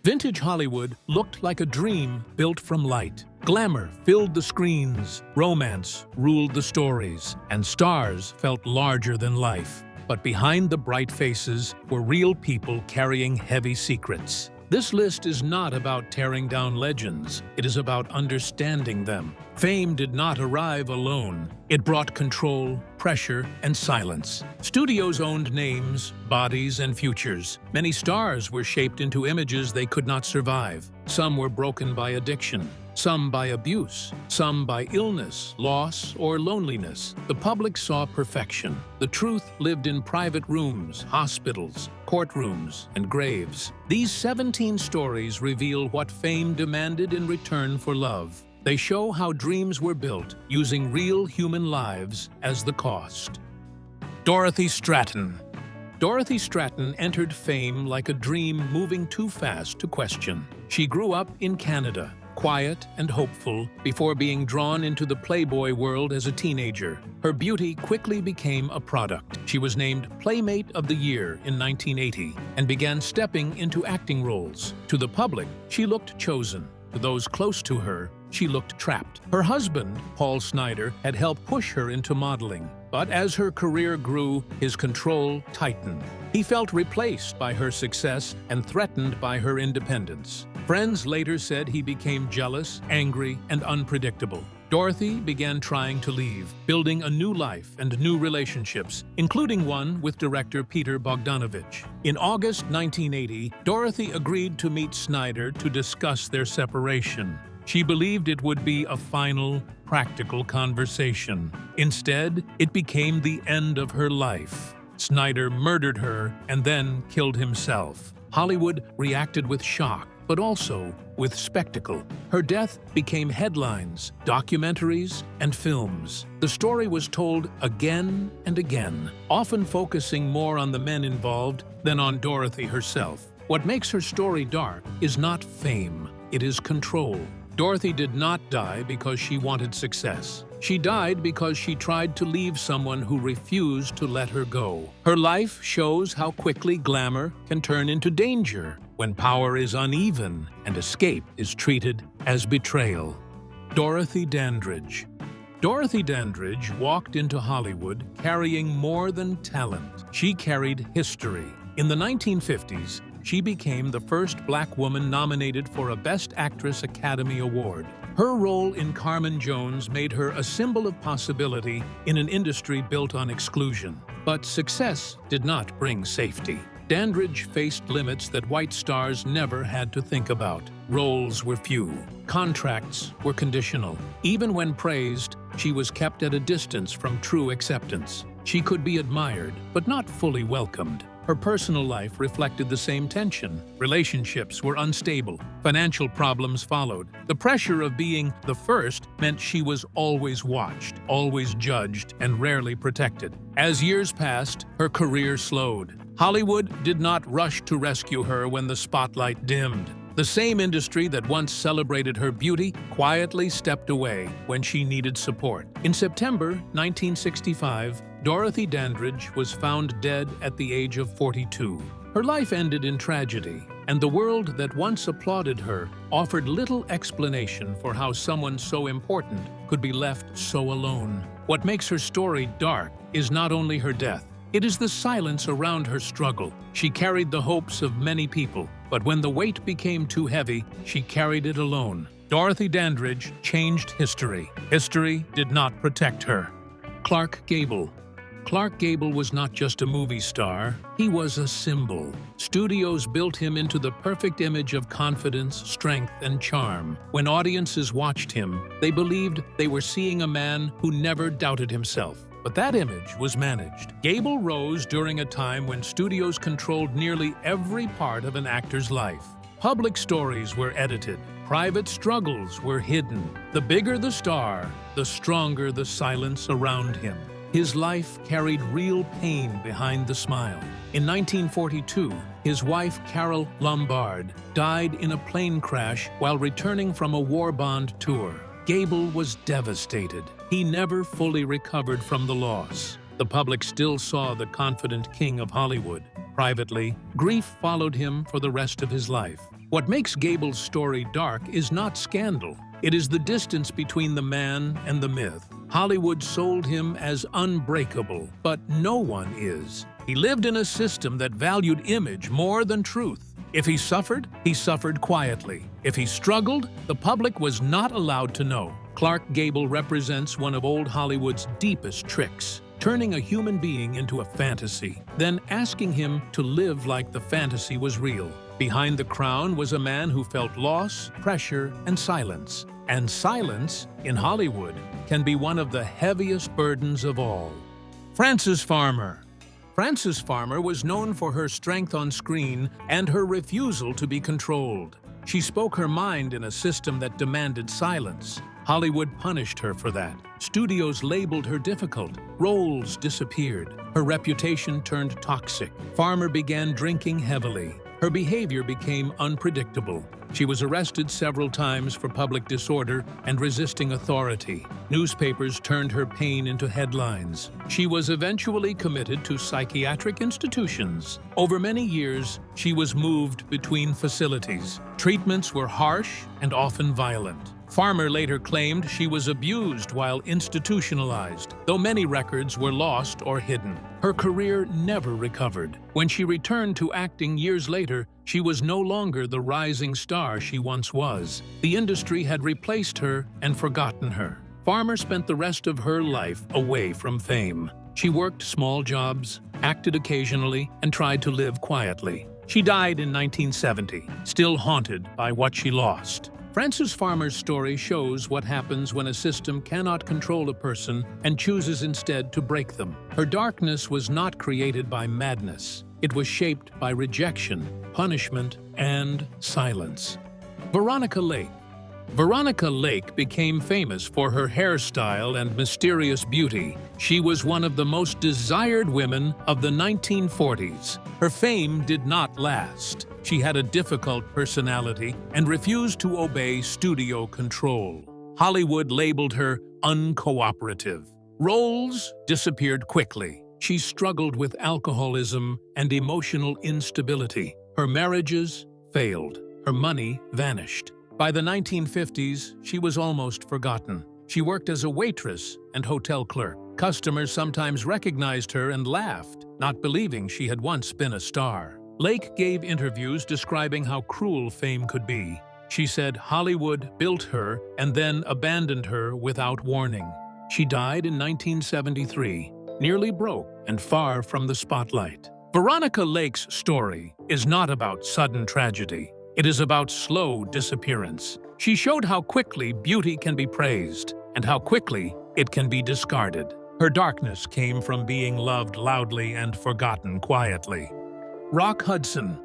Vintage Hollywood looked like a dream built from light. Glamour filled the screens, romance ruled the stories, and stars felt larger than life. But behind the bright faces were real people carrying heavy secrets. This list is not about tearing down legends, it is about understanding them. Fame did not arrive alone. It brought control, pressure, and silence. Studios owned names, bodies, and futures. Many stars were shaped into images they could not survive. Some were broken by addiction, some by abuse, some by illness, loss, or loneliness. The public saw perfection. The truth lived in private rooms, hospitals, courtrooms, and graves. These 17 stories reveal what fame demanded in return for love. They show how dreams were built using real human lives as the cost. Dorothy Stratton. Dorothy Stratton entered fame like a dream moving too fast to question. She grew up in Canada, quiet and hopeful, before being drawn into the Playboy world as a teenager. Her beauty quickly became a product. She was named Playmate of the Year in 1980 and began stepping into acting roles. To the public, she looked chosen. To those close to her, she looked trapped. Her husband, Paul Snider, had helped push her into modeling. But as her career grew, his control tightened. He felt replaced by her success and threatened by her independence. Friends later said he became jealous, angry, and unpredictable. Dorothy began trying to leave, building a new life and new relationships, including one with director Peter Bogdanovich. In August 1980, Dorothy agreed to meet Snider to discuss their separation. She believed it would be a final, practical conversation. Instead, it became the end of her life. Snider murdered her and then killed himself. Hollywood reacted with shock, but also with spectacle. Her death became headlines, documentaries, and films. The story was told again and again, often focusing more on the men involved than on Dorothy herself. What makes her story dark is not fame, it is control. Dorothy did not die because she wanted success. She died because she tried to leave someone who refused to let her go. Her life shows how quickly glamour can turn into danger when power is uneven and escape is treated as betrayal. Dorothy Dandridge. Dorothy Dandridge walked into Hollywood carrying more than talent. She carried history. In the 1950s, she became the first Black woman nominated for a Best Actress Academy Award. Her role in Carmen Jones made her a symbol of possibility in an industry built on exclusion. But success did not bring safety. Dandridge faced limits that white stars never had to think about. Roles were few. Contracts were conditional. Even when praised, she was kept at a distance from true acceptance. She could be admired, but not fully welcomed. Her personal life reflected the same tension. Relationships were unstable. Financial problems followed. The pressure of being the first meant she was always watched, always judged, and rarely protected. As years passed, her career slowed. Hollywood did not rush to rescue her when the spotlight dimmed. The same industry that once celebrated her beauty quietly stepped away when she needed support. In September 1965, Dorothy Dandridge was found dead at the age of 42. Her life ended in tragedy, and the world that once applauded her offered little explanation for how someone so important could be left so alone. What makes her story dark is not only her death, it is the silence around her struggle. She carried the hopes of many people, but when the weight became too heavy, she carried it alone. Dorothy Dandridge changed history. History did not protect her. Clark Gable. Clark Gable was not just a movie star, he was a symbol. Studios built him into the perfect image of confidence, strength, and charm. When audiences watched him, they believed they were seeing a man who never doubted himself. But that image was managed. Gable rose during a time when studios controlled nearly every part of an actor's life. Public stories were edited. Private struggles were hidden. The bigger the star, the stronger the silence around him. His life carried real pain behind the smile. In 1942, his wife Carol Lombard died in a plane crash while returning from a war bond tour. Gable was devastated. He never fully recovered from the loss. The public still saw the confident king of Hollywood. Privately, grief followed him for the rest of his life. What makes Gable's story dark is not scandal. It is the distance between the man and the myth. Hollywood sold him as unbreakable, but no one is. He lived in a system that valued image more than truth. If he suffered quietly. If he struggled, the public was not allowed to know. Clark Gable represents one of old Hollywood's deepest tricks, turning a human being into a fantasy, then asking him to live like the fantasy was real. Behind the crown was a man who felt loss, pressure, and silence. And silence, in Hollywood, can be one of the heaviest burdens of all. Frances Farmer. Frances Farmer was known for her strength on screen and her refusal to be controlled. She spoke her mind in a system that demanded silence. Hollywood punished her for that. Studios labeled her difficult. Roles disappeared. Her reputation turned toxic. Farmer began drinking heavily. Her behavior became unpredictable. She was arrested several times for public disorder and resisting authority. Newspapers turned her pain into headlines. She was eventually committed to psychiatric institutions. Over many years, she was moved between facilities. Treatments were harsh and often violent. Farmer later claimed she was abused while institutionalized, though many records were lost or hidden. Her career never recovered. When she returned to acting years later, she was no longer the rising star she once was. The industry had replaced her and forgotten her. Farmer spent the rest of her life away from fame. She worked small jobs, acted occasionally, and tried to live quietly. She died in 1970, still haunted by what she lost. Frances Farmer's story shows what happens when a system cannot control a person and chooses instead to break them. Her darkness was not created by madness. It was shaped by rejection, punishment, and silence. Veronica Lake. Veronica Lake became famous for her hairstyle and mysterious beauty. She was one of the most desired women of the 1940s. Her fame did not last. She had a difficult personality and refused to obey studio control. Hollywood labeled her uncooperative. Roles disappeared quickly. She struggled with alcoholism and emotional instability. Her marriages failed. Her money vanished. By the 1950s, she was almost forgotten. She worked as a waitress and hotel clerk. Customers sometimes recognized her and laughed, not believing she had once been a star. Lake gave interviews describing how cruel fame could be. She said Hollywood built her and then abandoned her without warning. She died in 1973, nearly broke and far from the spotlight. Veronica Lake's story is not about sudden tragedy. It is about slow disappearance. She showed how quickly beauty can be praised and how quickly it can be discarded. Her darkness came from being loved loudly and forgotten quietly. Rock Hudson.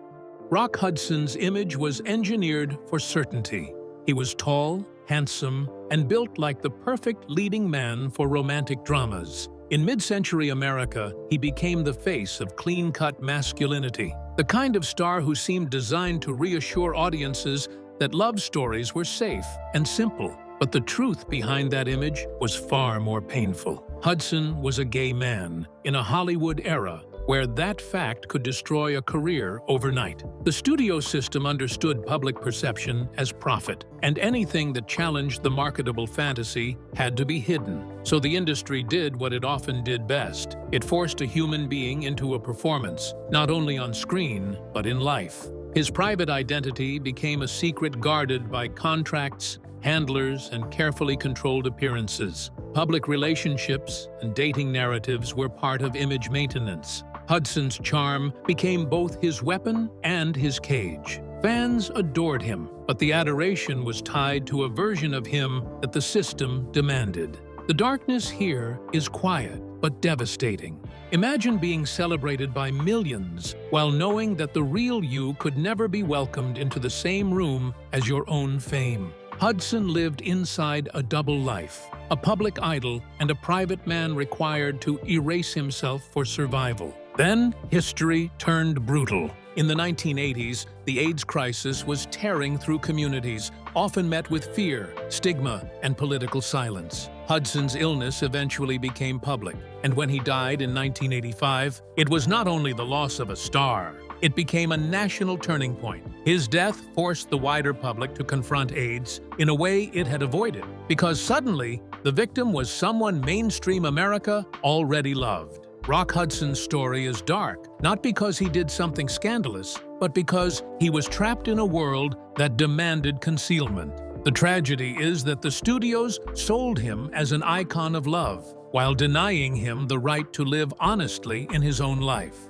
Rock Hudson's image was engineered for certainty. He was tall, handsome, and built like the perfect leading man for romantic dramas. In mid-century America, he became the face of clean-cut masculinity, the kind of star who seemed designed to reassure audiences that love stories were safe and simple. But the truth behind that image was far more painful. Hudson was a gay man in a Hollywood era where that fact could destroy a career overnight. The studio system understood public perception as profit, and anything that challenged the marketable fantasy had to be hidden. So the industry did what it often did best. It forced a human being into a performance, not only on screen, but in life. His private identity became a secret guarded by contracts, handlers, and carefully controlled appearances. Public relationships and dating narratives were part of image maintenance. Hudson's charm became both his weapon and his cage. Fans adored him, but the adoration was tied to a version of him that the system demanded. The darkness here is quiet, but devastating. Imagine being celebrated by millions while knowing that the real you could never be welcomed into the same room as your own fame. Hudson lived inside a double life, a public idol and a private man required to erase himself for survival. Then, history turned brutal. In the 1980s, the AIDS crisis was tearing through communities, often met with fear, stigma, and political silence. Hudson's illness eventually became public, and when he died in 1985, it was not only the loss of a star, It became a national turning point. His death forced the wider public to confront AIDS in a way it had avoided, because suddenly, the victim was someone mainstream America already loved. Rock Hudson's story is dark, not because he did something scandalous, but because he was trapped in a world that demanded concealment. The tragedy is that the studios sold him as an icon of love, while denying him the right to live honestly in his own life.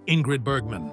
Ingrid Bergman.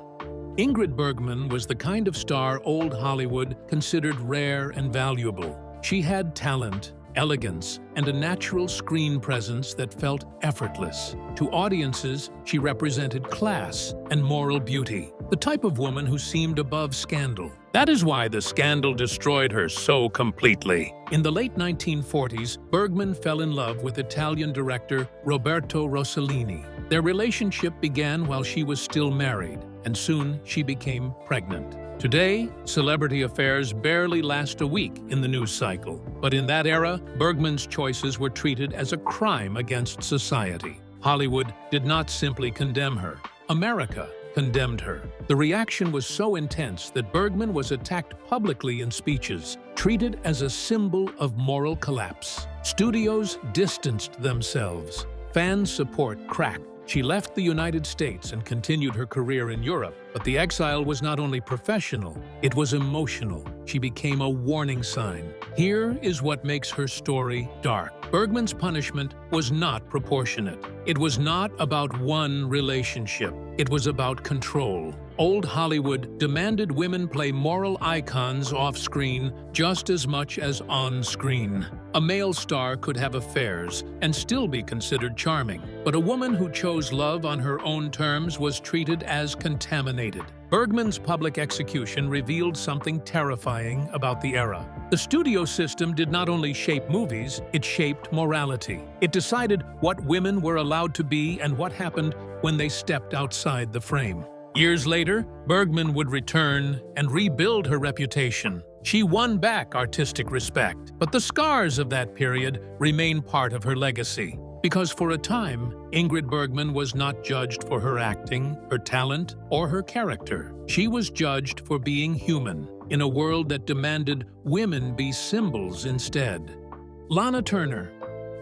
Ingrid Bergman was the kind of star old Hollywood considered rare and valuable. She had talent, elegance, and a natural screen presence that felt effortless. To audiences, she represented class and moral beauty, the type of woman who seemed above scandal. That is why the scandal destroyed her so completely. In the late 1940s, Bergman fell in love with Italian director Roberto Rossellini. Their relationship began while she was still married, and soon she became pregnant. Today, celebrity affairs barely last a week in the news cycle, but in that era, Bergman's choices were treated as a crime against society. Hollywood did not simply condemn her. America condemned her. The reaction was so intense that Bergman was attacked publicly in speeches, treated as a symbol of moral collapse. Studios distanced themselves. Fans' support cracked. She left the United States and continued her career in Europe, but the exile was not only professional, it was emotional. She became a warning sign. Here is what makes her story dark. Bergman's punishment was not proportionate. It was not about one relationship. It was about control. Old Hollywood demanded women play moral icons off-screen just as much as on-screen. A male star could have affairs and still be considered charming, but a woman who chose love on her own terms was treated as contaminated. Bergman's public execution revealed something terrifying about the era. The studio system did not only shape movies, it shaped morality. It decided what women were allowed to be and what happened when they stepped outside the frame. Years later, Bergman would return and rebuild her reputation. She won back artistic respect, but the scars of that period remain part of her legacy. Because for a time, Ingrid Bergman was not judged for her acting, her talent, or her character. She was judged for being human, in a world that demanded women be symbols instead. Lana Turner.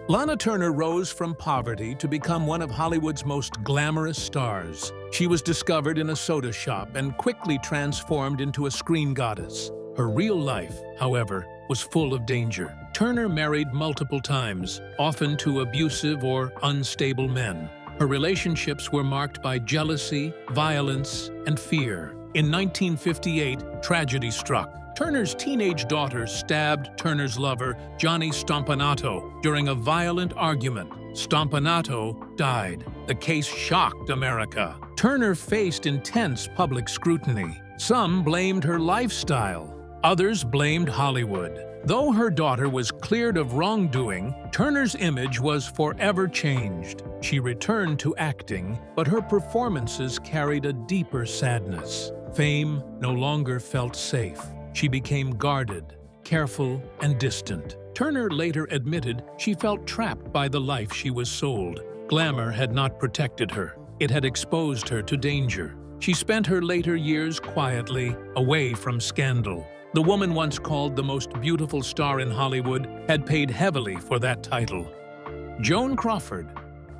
Lana Turner rose from poverty to become one of Hollywood's most glamorous stars. She was discovered in a soda shop and quickly transformed into a screen goddess. Her real life, however, was full of danger. Turner married multiple times, often to abusive or unstable men. Her relationships were marked by jealousy, violence, and fear. In 1958, tragedy struck. Turner's teenage daughter stabbed Turner's lover, Johnny Stompanato, during a violent argument. Stompanato died. The case shocked America. Turner faced intense public scrutiny. Some blamed her lifestyle. Others blamed Hollywood. Though her daughter was cleared of wrongdoing, Turner's image was forever changed. She returned to acting, but her performances carried a deeper sadness. Fame no longer felt safe. She became guarded, careful, and distant. Turner later admitted she felt trapped by the life she was sold. Glamour had not protected her. It had exposed her to danger. She spent her later years quietly, away from scandal. The woman once called the most beautiful star in Hollywood had paid heavily for that title. Joan Crawford.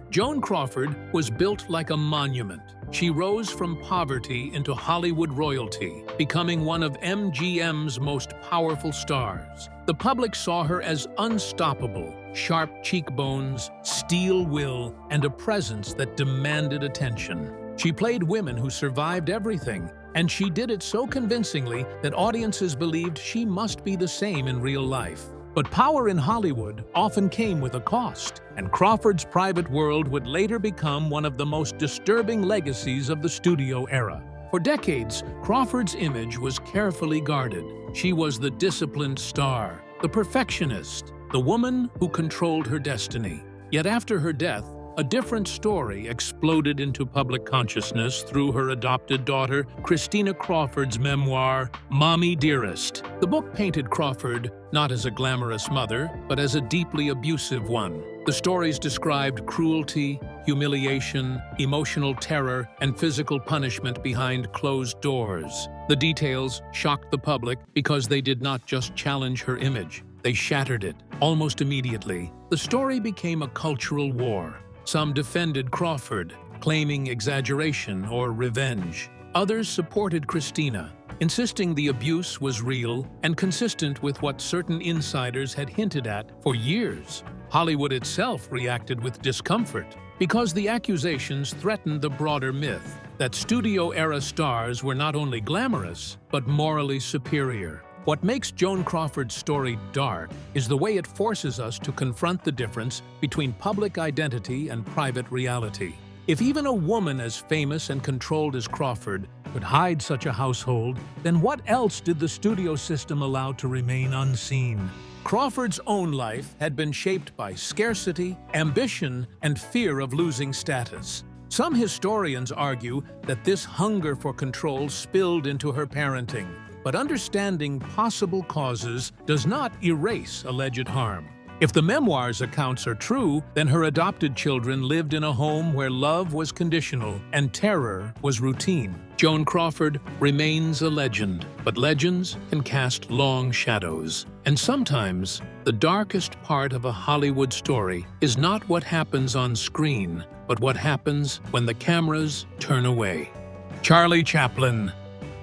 Joan Crawford was built like a monument. She rose from poverty into Hollywood royalty, becoming one of MGM's most powerful stars. The public saw her as unstoppable, sharp cheekbones, steel will, and a presence that demanded attention. She played women who survived everything, and she did it so convincingly that audiences believed she must be the same in real life. But power in Hollywood often came with a cost, and Crawford's private world would later become one of the most disturbing legacies of the studio era. For decades, Crawford's image was carefully guarded. She was the disciplined star, the perfectionist, the woman who controlled her destiny. Yet after her death, a different story exploded into public consciousness through her adopted daughter, Christina Crawford's memoir, Mommy Dearest. The book painted Crawford not as a glamorous mother, but as a deeply abusive one. The stories described cruelty, humiliation, emotional terror, and physical punishment behind closed doors. The details shocked the public because they did not just challenge her image, they shattered it. Almost immediately, the story became a cultural war. Some defended Crawford, claiming exaggeration or revenge. Others supported Christina, insisting the abuse was real and consistent with what certain insiders had hinted at for years. Hollywood itself reacted with discomfort because the accusations threatened the broader myth that studio-era stars were not only glamorous, but morally superior. What makes Joan Crawford's story dark is the way it forces us to confront the difference between public identity and private reality. If even a woman as famous and controlled as Crawford could hide such a household, then what else did the studio system allow to remain unseen? Crawford's own life had been shaped by scarcity, ambition, and fear of losing status. Some historians argue that this hunger for control spilled into her parenting, but understanding possible causes does not erase alleged harm. If the memoir's accounts are true, then her adopted children lived in a home where love was conditional and terror was routine. Joan Crawford remains a legend, but legends can cast long shadows. And sometimes, the darkest part of a Hollywood story is not what happens on screen, but what happens when the cameras turn away. Charlie Chaplin.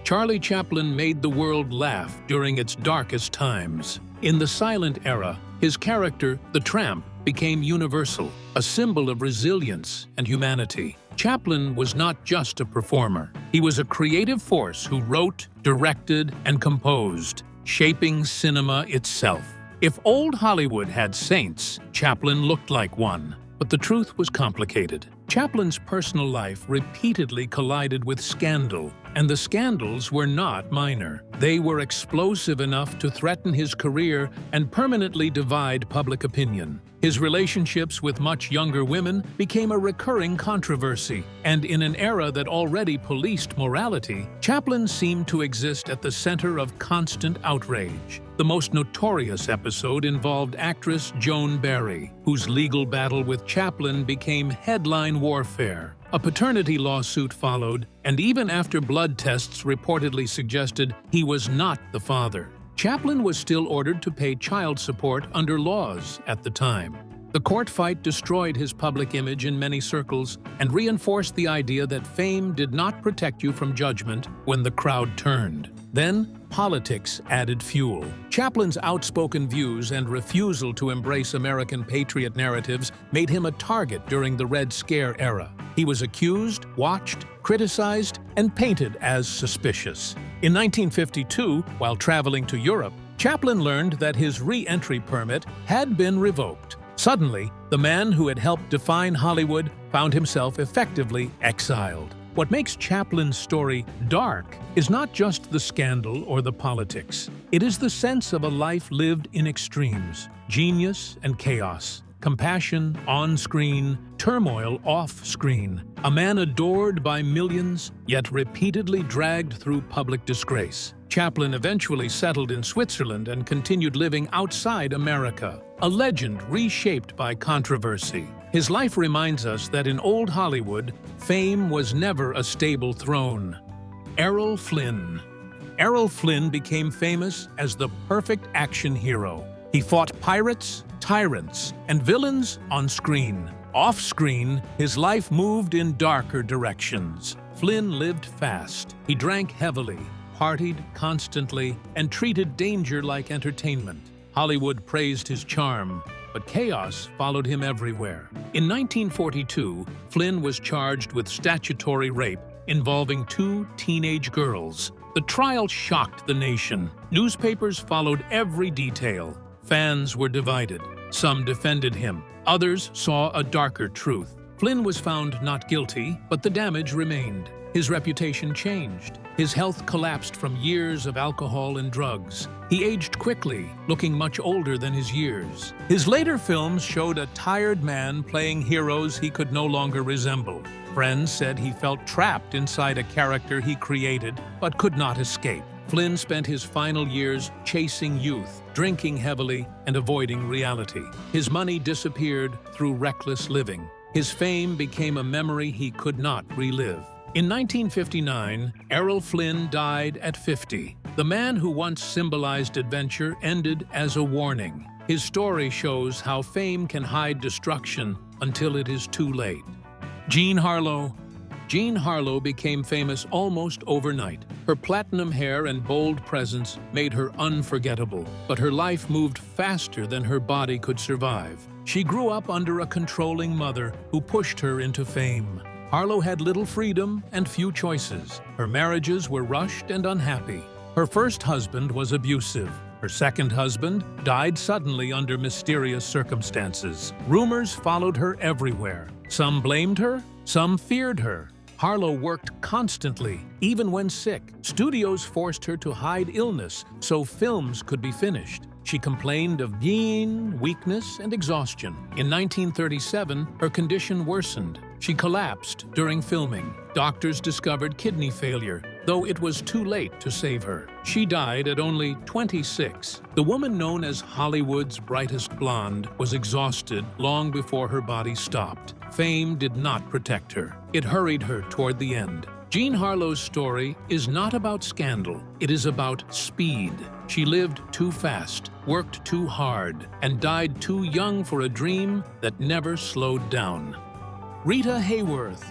Charlie Chaplin made the world laugh during its darkest times. In the silent era, his character, the Tramp, became universal, a symbol of resilience and humanity. Chaplin was not just a performer. He was a creative force who wrote, directed, and composed, shaping cinema itself. If old Hollywood had saints, Chaplin looked like one. But the truth was complicated. Chaplin's personal life repeatedly collided with scandal, and the scandals were not minor. They were explosive enough to threaten his career and permanently divide public opinion. His relationships with much younger women became a recurring controversy, and in an era that already policed morality, Chaplin seemed to exist at the center of constant outrage. The most notorious episode involved actress Joan Barry, whose legal battle with Chaplin became headline warfare. A paternity lawsuit followed, and even after blood tests reportedly suggested he was not the father, Chaplin was still ordered to pay child support under laws at the time. The court fight destroyed his public image in many circles and reinforced the idea that fame did not protect you from judgment when the crowd turned. Then, politics added fuel. Chaplin's outspoken views and refusal to embrace American patriot narratives made him a target during the Red Scare era. He was accused, watched, criticized, and painted as suspicious. In 1952, while traveling to Europe, Chaplin learned that his re-entry permit had been revoked. Suddenly, the man who had helped define Hollywood found himself effectively exiled. What makes Chaplin's story dark is not just the scandal or the politics. It is the sense of a life lived in extremes, genius and chaos, compassion on-screen, turmoil off-screen. A man adored by millions, yet repeatedly dragged through public disgrace. Chaplin eventually settled in Switzerland and continued living outside America, a legend reshaped by controversy. His life reminds us that in old Hollywood, fame was never a stable throne. Errol Flynn. Errol Flynn became famous as the perfect action hero. He fought pirates, tyrants, and villains on screen. Off-screen, his life moved in darker directions. Flynn lived fast. He drank heavily, partied constantly, and treated danger like entertainment. Hollywood praised his charm, but chaos followed him everywhere. In 1942, Flynn was charged with statutory rape involving 2 teenage girls. The trial shocked the nation. Newspapers followed every detail. Fans were divided. Some defended him. Others saw a darker truth. Flynn was found not guilty, but the damage remained. His reputation changed. His health collapsed from years of alcohol and drugs. He aged quickly, looking much older than his years. His later films showed a tired man playing heroes he could no longer resemble. Friends said he felt trapped inside a character he created but could not escape. Flynn spent his final years chasing youth, drinking heavily, and avoiding reality. His money disappeared through reckless living. His fame became a memory he could not relive. In 1959, Errol Flynn died at 50. The man who once symbolized adventure ended as a warning. His story shows how fame can hide destruction until it is too late. Jean Harlow. Jean Harlow became famous almost overnight. Her platinum hair and bold presence made her unforgettable, but her life moved faster than her body could survive. She grew up under a controlling mother who pushed her into fame. Harlow had little freedom and few choices. Her marriages were rushed and unhappy. Her first husband was abusive. Her second husband died suddenly under mysterious circumstances. Rumors followed her everywhere. Some blamed her, some feared her. Harlow worked constantly, even when sick. Studios forced her to hide illness so films could be finished. She complained of pain, weakness, and exhaustion. In 1937, her condition worsened. She collapsed during filming. Doctors discovered kidney failure, though it was too late to save her. She died at only 26. The woman known as Hollywood's brightest blonde was exhausted long before her body stopped. Fame did not protect her. It hurried her toward the end. Jean Harlow's story is not about scandal. It is about speed. She lived too fast, worked too hard, and died too young for a dream that never slowed down. Rita Hayworth.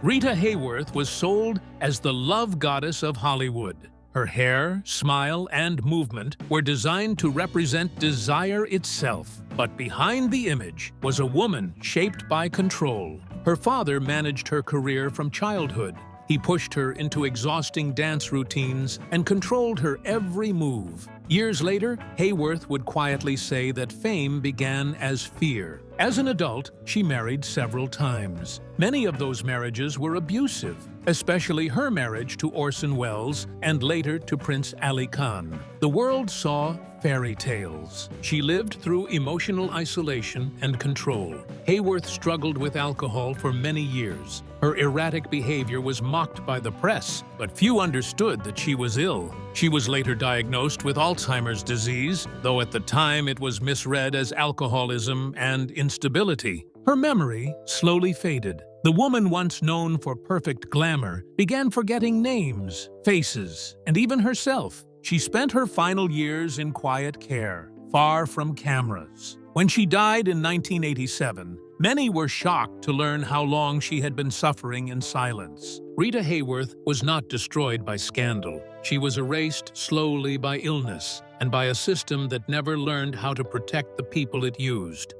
Rita Hayworth was sold as the love goddess of Hollywood. Her hair, smile, and movement were designed to represent desire itself. But behind the image was a woman shaped by control. Her father managed her career from childhood. He pushed her into exhausting dance routines and controlled her every move. Years later, Hayworth would quietly say that fame began as fear. As an adult, she married several times. Many of those marriages were abusive, especially her marriage to Orson Welles and later to Prince Ali Khan. The world saw fairy tales. She lived through emotional isolation and control. Hayworth struggled with alcohol for many years. Her erratic behavior was mocked by the press, but few understood that she was ill. She was later diagnosed with Alzheimer's disease, though at the time it was misread as alcoholism and instability. Her memory slowly faded. The woman once known for perfect glamour began forgetting names, faces, and even herself. She spent her final years in quiet care, far from cameras. When she died in 1987, many were shocked to learn how long she had been suffering in silence. Rita Hayworth was not destroyed by scandal. She was erased slowly by illness and by a system that never learned how to protect the people it used.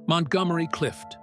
Montgomery Clift.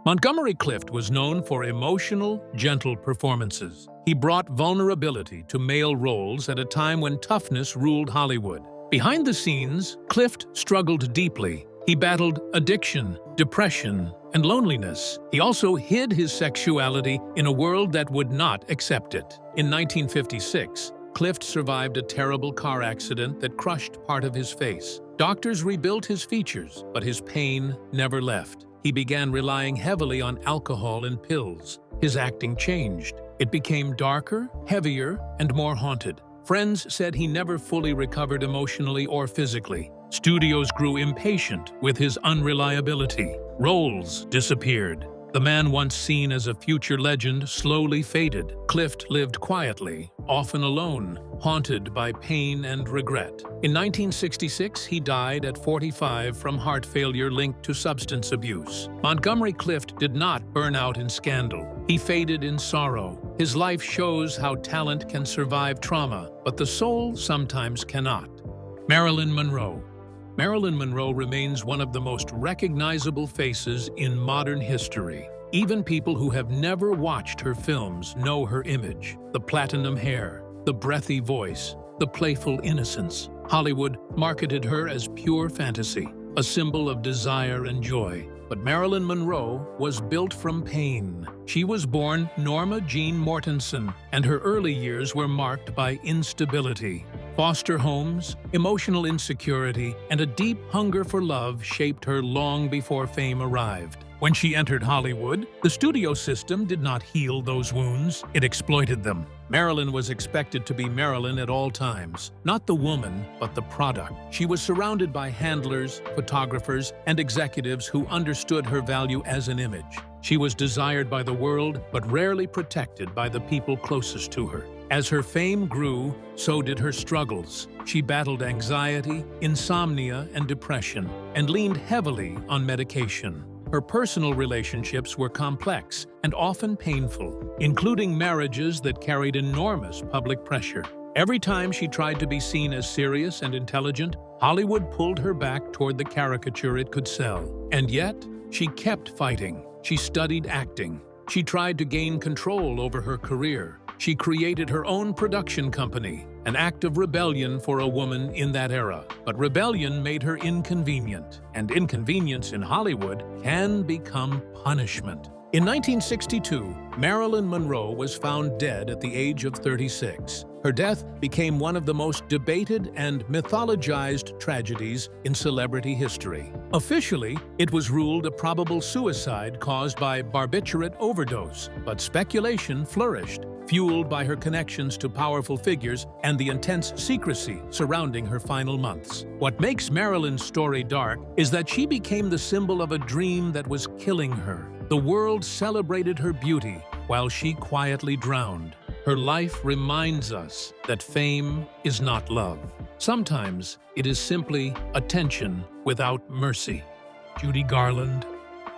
Montgomery Clift was known for emotional, gentle performances. He brought vulnerability to male roles at a time when toughness ruled Hollywood. Behind the scenes, Clift struggled deeply. He battled addiction, depression, and loneliness. He also hid his sexuality in a world that would not accept it. In 1956, Clift survived a terrible car accident that crushed part of his face. Doctors rebuilt his features, but his pain never left. He began relying heavily on alcohol and pills. His acting changed. It became darker, heavier, and more haunted. Friends said he never fully recovered emotionally or physically. Studios grew impatient with his unreliability. Roles disappeared. The man once seen as a future legend slowly faded. Clift lived quietly, often alone, haunted by pain and regret. In 1966, he died at 45 from heart failure linked to substance abuse. Montgomery Clift did not burn out in scandal. He faded in sorrow. His life shows how talent can survive trauma, but the soul sometimes cannot. Marilyn Monroe. Marilyn Monroe remains one of the most recognizable faces in modern history. Even people who have never watched her films know her image. The platinum hair, the breathy voice, the playful innocence. Hollywood marketed her as pure fantasy, a symbol of desire and joy. But Marilyn Monroe was built from pain. She was born Norma Jean Mortensen, and her early years were marked by instability. Foster homes, emotional insecurity, and a deep hunger for love shaped her long before fame arrived. When she entered Hollywood, the studio system did not heal those wounds, it exploited them. Marilyn was expected to be Marilyn at all times, not the woman, but the product. She was surrounded by handlers, photographers, and executives who understood her value as an image. She was desired by the world, but rarely protected by the people closest to her. As her fame grew, so did her struggles. She battled anxiety, insomnia, and depression, and leaned heavily on medication. Her personal relationships were complex and often painful, including marriages that carried enormous public pressure. Every time she tried to be seen as serious and intelligent, Hollywood pulled her back toward the caricature it could sell. And yet, she kept fighting. She studied acting. She tried to gain control over her career. She created her own production company, an act of rebellion for a woman in that era. But rebellion made her inconvenient, and inconvenience in Hollywood can become punishment. In 1962, Marilyn Monroe was found dead at the age of 36. Her death became one of the most debated and mythologized tragedies in celebrity history. Officially, it was ruled a probable suicide caused by barbiturate overdose, but speculation flourished, fueled by her connections to powerful figures and the intense secrecy surrounding her final months. What makes Marilyn's story dark is that she became the symbol of a dream that was killing her. The world celebrated her beauty while she quietly drowned. Her life reminds us that fame is not love. Sometimes it is simply attention without mercy. Judy Garland.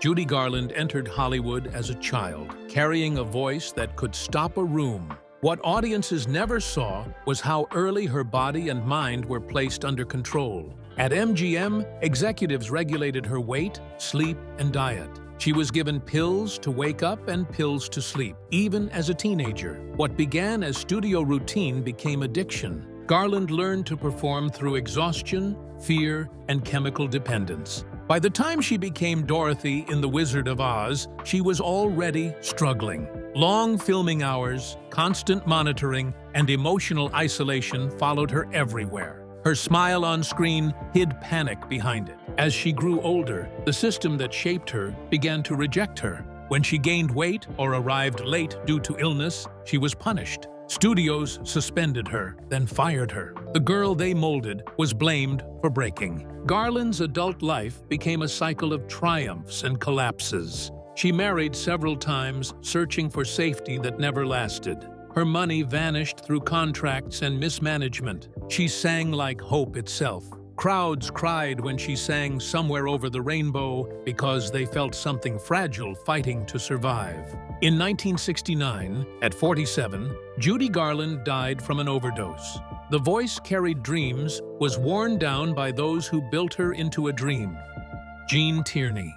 Judy Garland entered Hollywood as a child, carrying a voice that could stop a room. What audiences never saw was how early her body and mind were placed under control. At MGM, executives regulated her weight, sleep, and diet. She was given pills to wake up and pills to sleep, even as a teenager. What began as studio routine became addiction. Garland learned to perform through exhaustion, fear, and chemical dependence. By the time she became Dorothy in The Wizard of Oz, she was already struggling. Long filming hours, constant monitoring, and emotional isolation followed her everywhere. Her smile on screen hid panic behind it. As she grew older, the system that shaped her began to reject her. When she gained weight or arrived late due to illness, she was punished. Studios suspended her, then fired her. The girl they molded was blamed for breaking. Garland's adult life became a cycle of triumphs and collapses. She married several times, searching for safety that never lasted. Her money vanished through contracts and mismanagement. She sang like hope itself. Crowds cried when she sang Somewhere Over the Rainbow because they felt something fragile fighting to survive. In 1969, at 47, Judy Garland died from an overdose. The voice carried dreams was worn down by those who built her into a dream. Gene Tierney.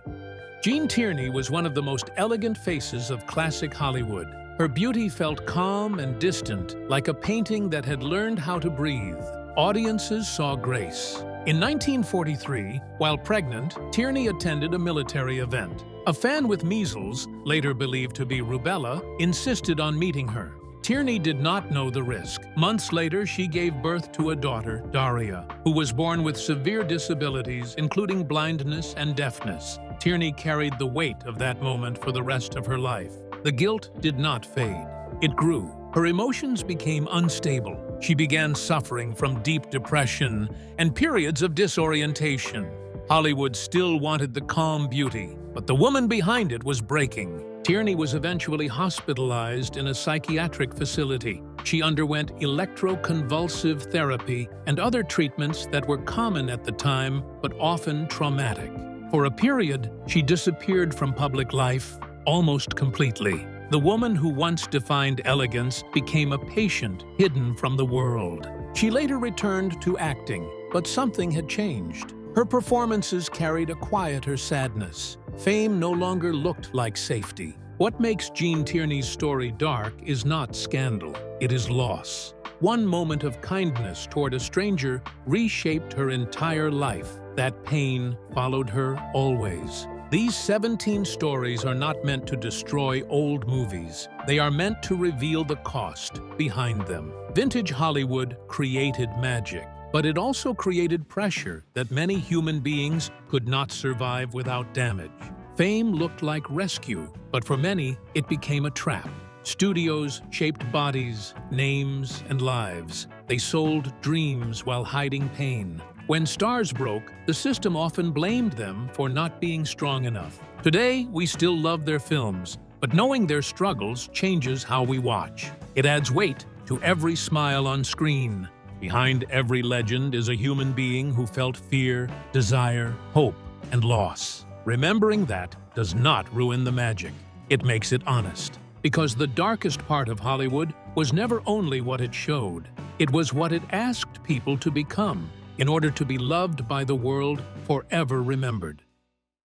Gene Tierney was one of the most elegant faces of classic Hollywood. Her beauty felt calm and distant, like a painting that had learned how to breathe. Audiences saw grace. In 1943, while pregnant, Tierney attended a military event. A fan with measles, later believed to be rubella, insisted on meeting her. Tierney did not know the risk. Months later, she gave birth to a daughter, Daria, who was born with severe disabilities, including blindness and deafness. Tierney carried the weight of that moment for the rest of her life. The guilt did not fade. It grew. Her emotions became unstable. She began suffering from deep depression and periods of disorientation. Hollywood still wanted the calm beauty, but the woman behind it was breaking. Tierney was eventually hospitalized in a psychiatric facility. She underwent electroconvulsive therapy and other treatments that were common at the time, but often traumatic. For a period, she disappeared from public life almost completely. The woman who once defined elegance became a patient hidden from the world. She later returned to acting, but something had changed. Her performances carried a quieter sadness. Fame no longer looked like safety. What makes Gene Tierney's story dark is not scandal, it is loss. One moment of kindness toward a stranger reshaped her entire life. That pain followed her always. These 17 stories are not meant to destroy old movies. They are meant to reveal the cost behind them. Vintage Hollywood created magic, but it also created pressure that many human beings could not survive without damage. Fame looked like rescue, but for many, it became a trap. Studios shaped bodies, names, and lives. They sold dreams while hiding pain. When stars broke, the system often blamed them for not being strong enough. Today, we still love their films, but knowing their struggles changes how we watch. It adds weight to every smile on screen. Behind every legend is a human being who felt fear, desire, hope, and loss. Remembering that does not ruin the magic. It makes it honest. Because the darkest part of Hollywood was never only what it showed. It was what it asked people to become in order to be loved by the world, forever remembered.